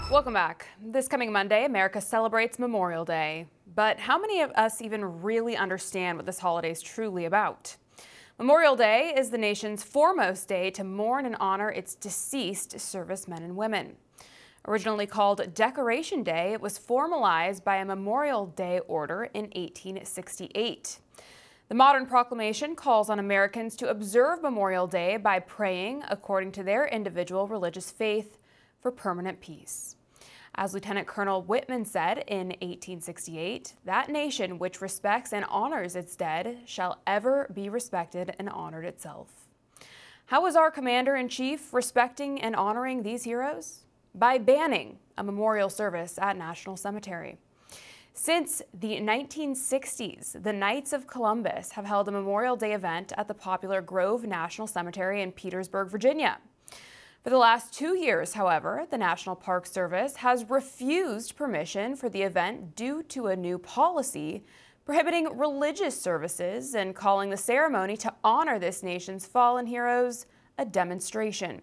Welcome back. This coming Monday, America celebrates Memorial Day. But how many of us even really understand what this holiday is truly about? Memorial Day is the nation's foremost day to mourn and honor its deceased servicemen and women. Originally called Decoration Day, it was formalized by a Memorial Day order in 1868. The modern proclamation calls on Americans to observe Memorial Day by praying, according to their individual religious faith, for permanent peace. As Lieutenant Colonel Whitman said in 1868, that nation which respects and honors its dead shall ever be respected and honored itself. How is our Commander-in-Chief respecting and honoring these heroes? By banning a memorial service at National Cemetery. Since the 1960s, the Knights of Columbus have held a Memorial Day event at the popular Grove National Cemetery in Petersburg, Virginia. For the last 2 years, however, the National Park Service has refused permission for the event due to a new policy prohibiting religious services and calling the ceremony to honor this nation's fallen heroes a demonstration.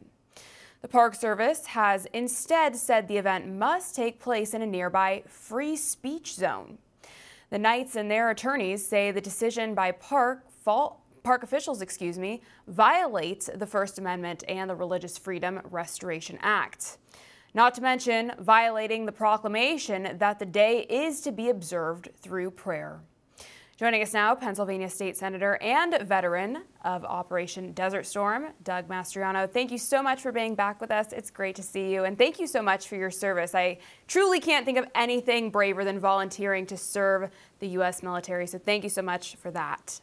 The Park Service has instead said the event must take place in a nearby free speech zone. The Knights and their attorneys say the decision by park officials, violates the First Amendment and the Religious Freedom Restoration Act. Not to mention violating the proclamation that the day is to be observed through prayer. Joining us now, Pennsylvania State Senator and veteran of Operation Desert Storm, Doug Mastriano. Thank you so much for being back with us. It's great to see you, and thank you so much for your service. I truly can't think of anything braver than volunteering to serve the U.S. military, so thank you so much for that.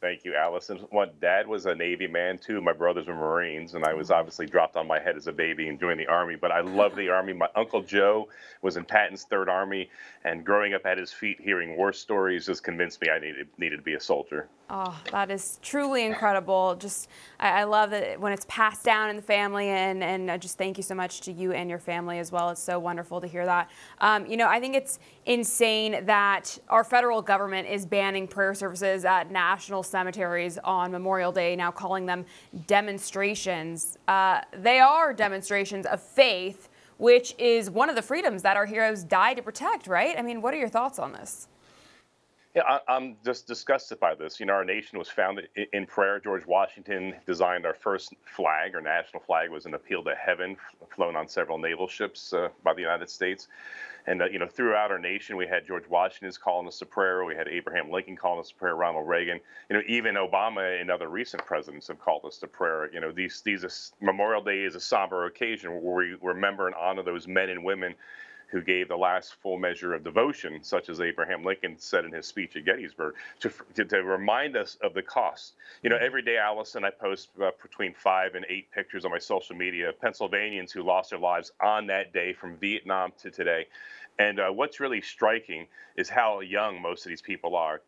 Thank you, Allison. Dad was a Navy man, too. My brothers were Marines, and I was obviously dropped on my head as a baby and joined the Army. But I love the Army. My Uncle Joe was in Patton's Third Army, and growing up at his feet, hearing war stories just convinced me I needed to be a soldier. Oh, that is truly incredible. I love that when it's passed down in the family, and I just thank you so much to you and your family as well. It's so wonderful to hear that. I think it's insane that our federal government is banning prayer services at national cemeteries on Memorial Day, now calling them demonstrations. They are demonstrations of faith, which is one of the freedoms that our heroes died to protect, right? I mean, what are your thoughts on this? Yeah, I'm just disgusted by this. Our nation was founded in prayer. George Washington designed our first flag. Our national flag was an appeal to heaven, flown on several naval ships by the United States. And, throughout our nation, we had George Washington's calling us to prayer. We had Abraham Lincoln calling us to prayer, Ronald Reagan. Even Obama and other recent presidents have called us to prayer. Memorial Day is a somber occasion where we remember and honor those men and women who gave the last full measure of devotion, such as Abraham Lincoln said in his speech at Gettysburg, to remind us of the cost. Every day, Allison, I post between 5 and 8 pictures on my social media of Pennsylvanians who lost their lives on that day from Vietnam to today. And what's really striking is how young most of these people are.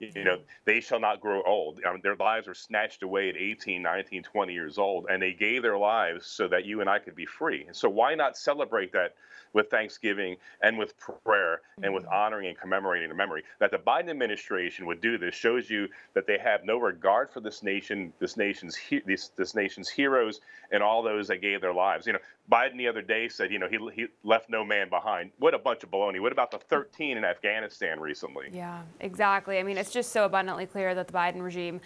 They shall not grow old. Their lives were snatched away at 18, 19, 20 years old, and they gave their lives so that you and I could be free. And so why not celebrate that with Thanksgiving and with prayer and with honoring and commemorating the memory? That the Biden administration would do this shows you that they have no regard for this nation, this nation's heroes, and all those that gave their lives. Biden the other day said, he left no man behind. What a bunch of baloney. What about the 13 in Afghanistan recently? Yeah, exactly. I mean, it's just so abundantly clear that the Biden regime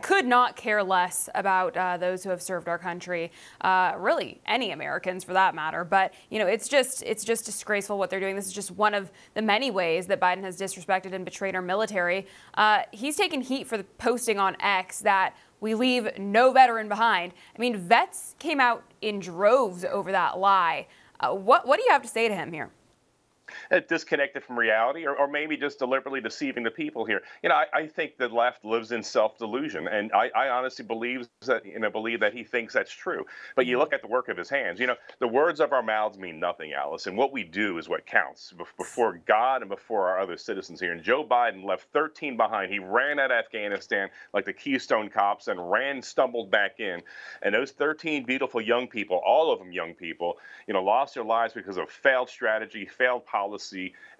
could not care less about those who have served our country, really any Americans for that matter. But, it's just disgraceful what they're doing. This is just one of the many ways that Biden has disrespected and betrayed our military. He's taken heat for the posting on X that we leave no veteran behind. I mean, vets came out in droves over that lie. What do you have to say to him here? Disconnected from reality, or maybe just deliberately deceiving the people here. I think the left lives in self-delusion, and I honestly believe that he thinks that's true. But you look at the work of his hands. The words of our mouths mean nothing, Alice, and what we do is what counts before God and before our other citizens here. And Joe Biden left 13 behind. He ran out of Afghanistan like the Keystone Cops and stumbled back in. And those 13 beautiful young people, all of them young people, lost their lives because of failed strategy, failed policy,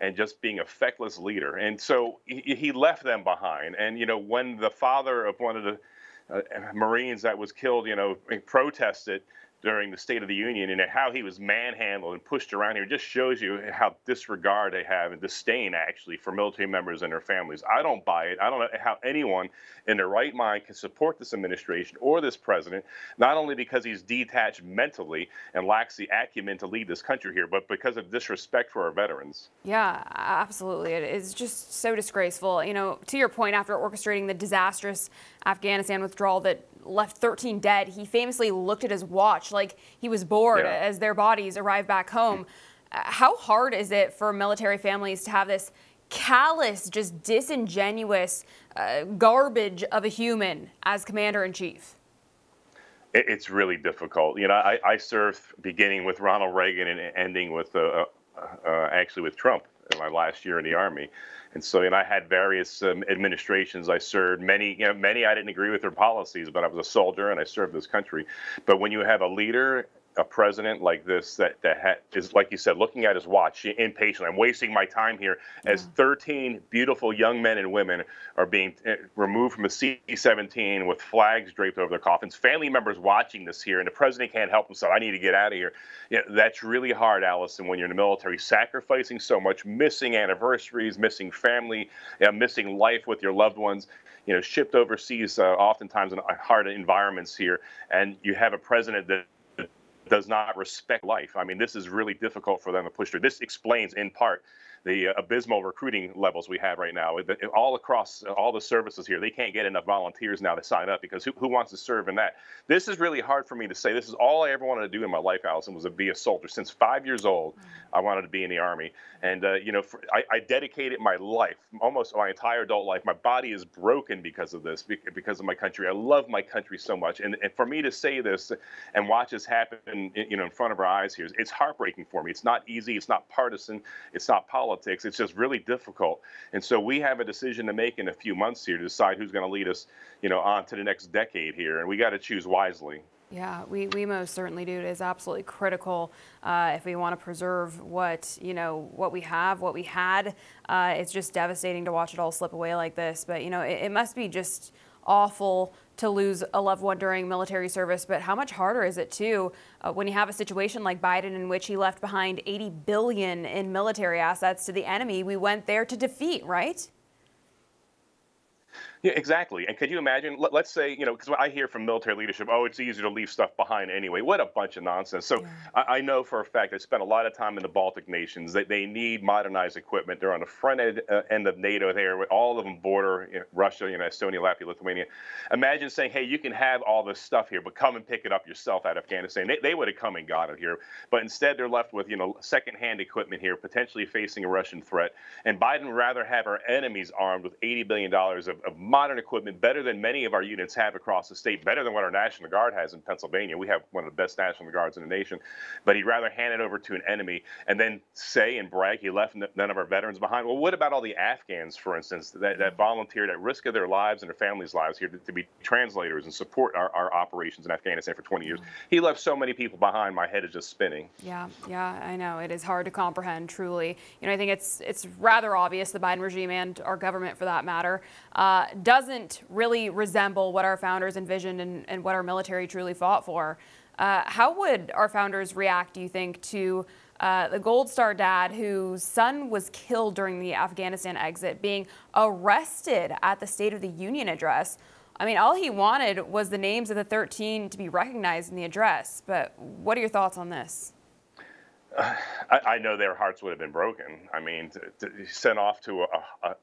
and just being a feckless leader. And so he left them behind. And, when the father of one of the Marines that was killed, protested during the State of the Union and how he was manhandled and pushed around here just shows you how disregard they have and disdain actually for military members and their families. I don't buy it. I don't know how anyone in their right mind can support this administration or this president, not only because he's detached mentally and lacks the acumen to lead this country here, but because of disrespect for our veterans. Yeah, absolutely. It is just so disgraceful. You know, to your point, after orchestrating the disastrous Afghanistan withdrawal that left 13 dead, he famously looked at his watch like he was bored as their bodies arrived back home. How hard is it for military families to have this callous, just disingenuous garbage of a human as commander-in-chief? It's really difficult. You know, I served beginning with Ronald Reagan and ending with actually with Trump in my last year in the Army. And so, I had various administrations I served. Many I didn't agree with their policies, but I was a soldier and I served this country. But when you have a leader, a president like this that is, like you said, looking at his watch, impatient. I'm wasting my time here as 13 beautiful young men and women are being removed from a C-17 with flags draped over their coffins. Family members watching this here, and the president can't help himself. I need to get out of here. That's really hard, Allison, when you're in the military, sacrificing so much, missing anniversaries, missing family, missing life with your loved ones. Shipped overseas, oftentimes in hard environments here, and you have a president that does not respect life. I mean, this is really difficult for them to push through. This explains, in part, the abysmal recruiting levels we have right now. All across all the services here, they can't get enough volunteers now to sign up because who wants to serve in that? This is really hard for me to say. This is all I ever wanted to do in my life, Allison, was to be a soldier. Since 5 years old, I wanted to be in the Army. And, I dedicated my life, almost my entire adult life. My body is broken because of this, because of my country. I love my country so much. And for me to say this and watch this happen, in front of our eyes here, it's heartbreaking for me. It's not easy. It's not partisan. It's not politics. It's just really difficult. And so we have a decision to make in a few months here to decide who's going to lead us, on to the next decade here. And we got to choose wisely. Yeah, we most certainly do. It is absolutely critical if we want to preserve what we have, what we had. It's just devastating to watch it all slip away like this. But it must be just awful to lose a loved one during military service. But how much harder is it too when you have a situation like Biden, in which he left behind $80 billion in military assets to the enemy we went there to defeat, right? Yeah, exactly. And could you imagine, let's say, because I hear from military leadership, oh, it's easier to leave stuff behind anyway. What a bunch of nonsense. So I know for a fact, I spent a lot of time in the Baltic nations, that they need modernized equipment. They're on the front end of NATO there, all of them border Russia, Estonia, Latvia, Lithuania. Imagine saying, hey, you can have all this stuff here, but come and pick it up yourself out of Afghanistan. They would have come and got it here. But instead, they're left with, secondhand equipment here, potentially facing a Russian threat. And Biden would rather have our enemies armed with $80 billion of modern equipment, better than many of our units have across the state, better than what our National Guard has in Pennsylvania. We have one of the best National Guards in the nation. But he'd rather hand it over to an enemy and then say and brag he left none of our veterans behind. Well, what about all the Afghans, for instance, that volunteered at risk of their lives and their families' lives here to be translators and support our operations in Afghanistan for 20 years? He left so many people behind. My head is just spinning. Yeah, I know. It is hard to comprehend, truly. I think it's rather obvious the Biden regime, and our government for that matter, doesn't really resemble what our founders envisioned and what our military truly fought for. How would our founders react, do you think, to the Gold Star dad whose son was killed during the Afghanistan exit being arrested at the State of the Union address? I mean, all he wanted was the names of the 13 to be recognized in the address. But what are your thoughts on this? I know their hearts would have been broken. I mean, to sent off to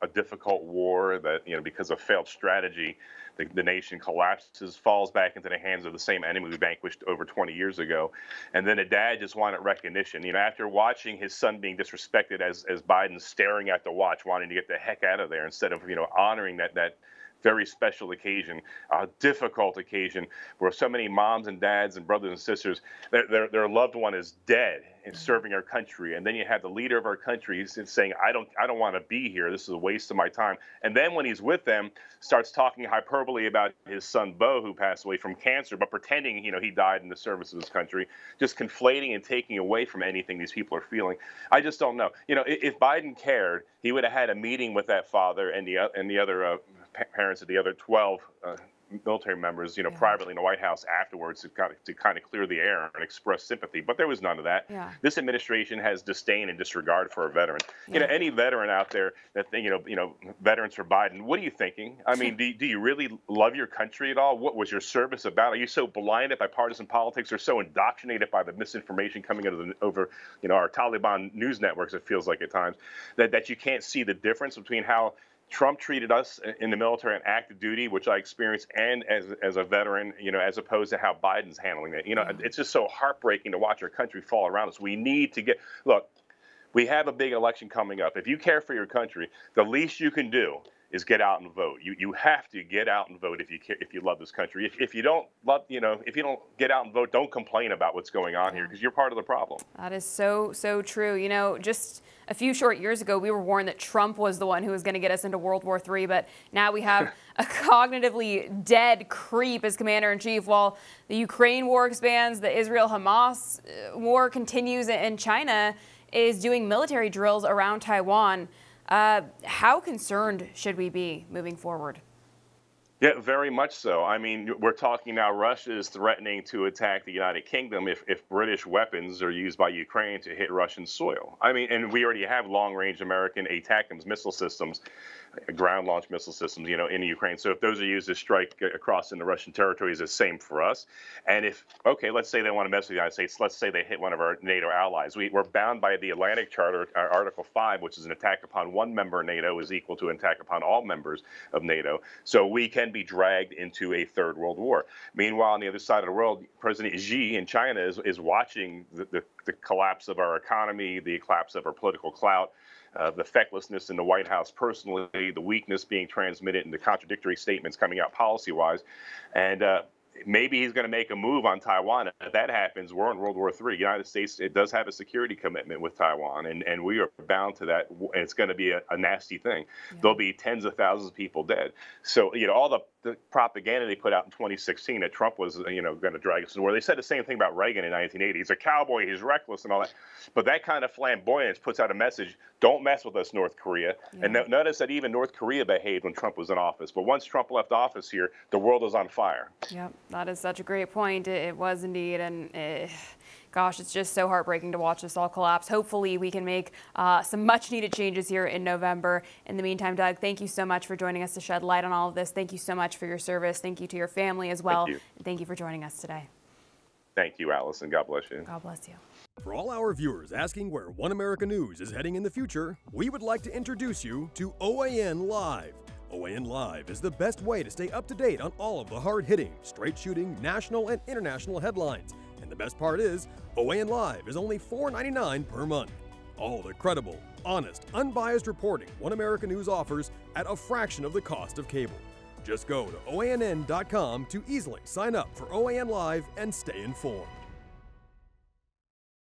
a difficult war that, because of failed strategy, the nation collapses, falls back into the hands of the same enemy we vanquished over 20 years ago. And then a dad just wanted recognition. After watching his son being disrespected as Biden's staring at the watch, wanting to get the heck out of there instead of, honoring that very special occasion, a difficult occasion where so many moms and dads and brothers and sisters, their loved one is dead and serving our country. And then you have the leader of our country saying, I don't want to be here. This is a waste of my time. And then when he's with them, starts talking hyperbole about his son, Bo, who passed away from cancer, but pretending, he died in the service of his country, just conflating and taking away from anything these people are feeling. I just don't know. If Biden cared, he would have had a meeting with that father and the other parents of the other 12 military members, privately in the White House afterwards to kind of clear the air and express sympathy. But there was none of that. Yeah. This administration has disdain and disregard for a veteran. Yeah. Any veteran out there that veterans for Biden, what are you thinking? I mean, do you really love your country at all? What was your service about? Are you so blinded by partisan politics or so indoctrinated by the misinformation coming over our Taliban news networks, it feels like at times, that you can't see the difference between how Trump treated us in the military on active duty, which I experienced, and as a veteran, as opposed to how Biden's handling it. It's just so heartbreaking to watch our country fall around us. We need to look, we have a big election coming up. If you care for your country, the least you can do is get out and vote. You have to get out and vote if you love this country. If you don't love, if you don't get out and vote, don't complain about what's going on here, because you're part of the problem. That is so true. Just a few short years ago, we were warned that Trump was the one who was going to get us into World War III, but now we have a cognitively dead creep as commander-in-chief while the Ukraine war expands, the Israel-Hamas war continues, and China is doing military drills around Taiwan. How concerned should we be moving forward? Yeah, very much so. I mean, we're talking now, Russia is threatening to attack the United Kingdom if British weapons are used by Ukraine to hit Russian soil. I mean, and we already have long-range American ATACMS missile systems, ground-launched missile systems, in Ukraine. So if those are used to strike across into Russian territories, it's the same for us. And let's say they want to mess with the United States. Let's say they hit one of our NATO allies. We're bound by the Atlantic Charter, Article 5, which is an attack upon one member of NATO is equal to an attack upon all members of NATO. So we can be dragged into a third world war. Meanwhile, on the other side of the world, President Xi in China is watching the collapse of our economy, the collapse of our political clout, the fecklessness in the White House personally, the weakness being transmitted, and the contradictory statements coming out policy-wise. And maybe he's going to make a move on Taiwan. If that happens, we're in World War III. The United States, it does have a security commitment with Taiwan, and we are bound to that. And it's going to be a nasty thing. Yeah. There'll be tens of thousands of people dead. So, all the propaganda they put out in 2016 that Trump was, going to drag us into war. They said the same thing about Reagan in 1980. He's a cowboy, he's reckless and all that. But that kind of flamboyance puts out a message, don't mess with us, North Korea. Yeah. And notice that even North Korea behaved when Trump was in office. But once Trump left office here, the world is on fire. Yep, that is such a great point. It was indeed. And gosh, it's just so heartbreaking to watch this all collapse. Hopefully we can make some much needed changes here in November. In the meantime, Doug, thank you so much for joining us to shed light on all of this. Thank you so much for your service. Thank you to your family as well. And thank you for joining us today. Thank you, Allison. God bless you. God bless you. For all our viewers asking where One America News is heading in the future, we would like to introduce you to OAN Live. OAN Live is the best way to stay up to date on all of the hard-hitting, straight-shooting, national and international headlines. And the best part is, OAN Live is only $4.99 per month. All the credible, honest, unbiased reporting One America News offers at a fraction of the cost of cable. Just go to OANN.com to easily sign up for OAN Live and stay informed.